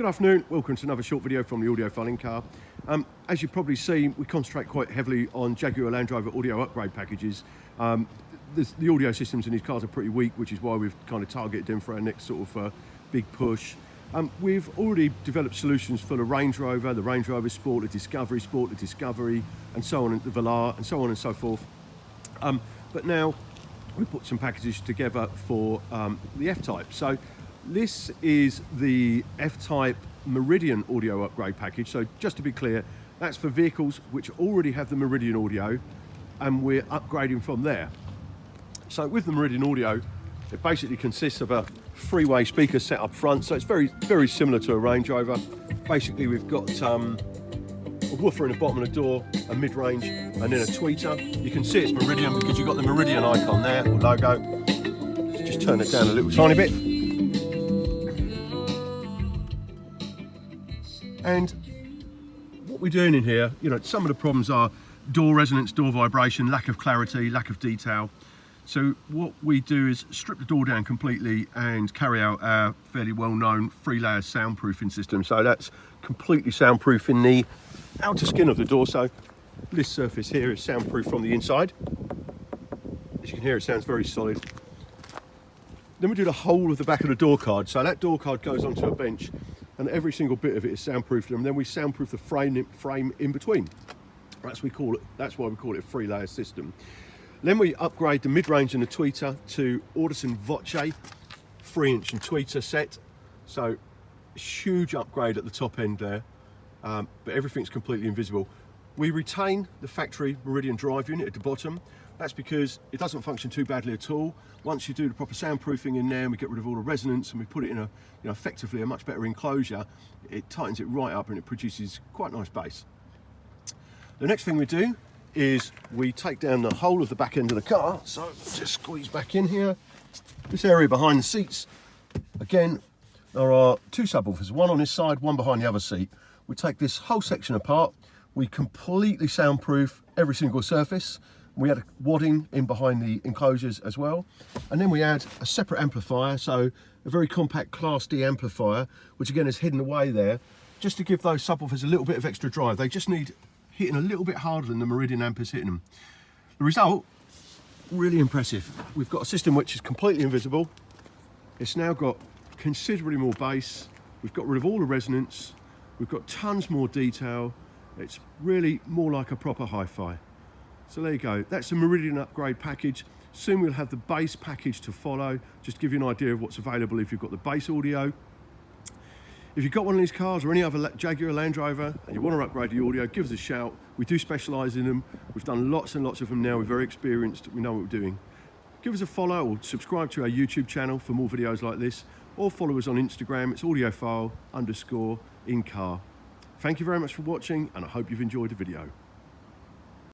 Good afternoon, welcome to another short video from the Audiofile-incar. As you've probably seen, we concentrate quite heavily on Jaguar Land Rover audio upgrade packages. The audio systems in these cars are pretty weak, which is why we've kind of targeted them for our next sort of big push. We've already developed solutions for the Range Rover Sport, the Discovery Sport, the Discovery, and so on, and the Velar, and so on and so forth. But now we put some packages together for the F-Type. So this is the F-Type Meridian audio upgrade package. So just to be clear, that's for vehicles which already have the Meridian audio, and we're upgrading from there. So with the Meridian audio, it basically consists of a three-way speaker set up front. So it's very similar to a Range Rover. Basically, we've got a woofer in the bottom of the door, a mid-range, and then a tweeter. You can see it's Meridian because you've got the Meridian icon there, or logo. Just turn it down a little tiny bit. And what we're doing in here, some of the problems are door resonance, door vibration, lack of clarity, lack of detail. So what we do is strip the door down completely and carry out our fairly well-known 3-layer soundproofing system. So that's completely soundproofing the outer skin of the door. So this surface here is soundproof from the inside. As you can hear, it sounds very solid. Then we do the whole of the back of the door card. So that door card goes onto a bench, and every single bit of it is soundproofed, and then we soundproof the frame in between. That's why we call it a 3-layer system. Then we upgrade the mid-range and the tweeter to Audison Voce 3-inch and tweeter set. So huge upgrade at the top end there, but everything's completely invisible. We retain the factory Meridian drive unit at the bottom. That's because it doesn't function too badly at all. Once you do the proper soundproofing in there and we get rid of all the resonance and we put it in effectively a much better enclosure, it tightens it right up and it produces quite nice bass. The next thing we do is we take down the whole of the back end of the car. So just squeeze back in here. This area behind the seats, again, there are 2 subwoofers, one on this side, one behind the other seat. We take this whole section apart. We completely soundproof every single surface. We add a wadding in behind the enclosures as well. And then we add a separate amplifier, so a very compact Class D amplifier, which again is hidden away there, just to give those subwoofers a little bit of extra drive. They just need hitting a little bit harder than the Meridian amp is hitting them. The result, really impressive. We've got a system which is completely invisible. It's now got considerably more bass. We've got rid of all the resonance. We've got tons more detail. It's really more like a proper hi-fi. So there you go, that's the Meridian upgrade package. Soon we'll have the bass package to follow, just to give you an idea of what's available if you've got the bass audio. If you've got one of these cars or any other Jaguar Land Rover and you want to upgrade the audio, give us a shout. We do specialise in them. We've done lots and lots of them now. We're very experienced. We know what we're doing. Give us a follow or subscribe to our YouTube channel for more videos like this, or follow us on Instagram. It's Audiofile_incar. Thank you very much for watching, and I hope you've enjoyed the video.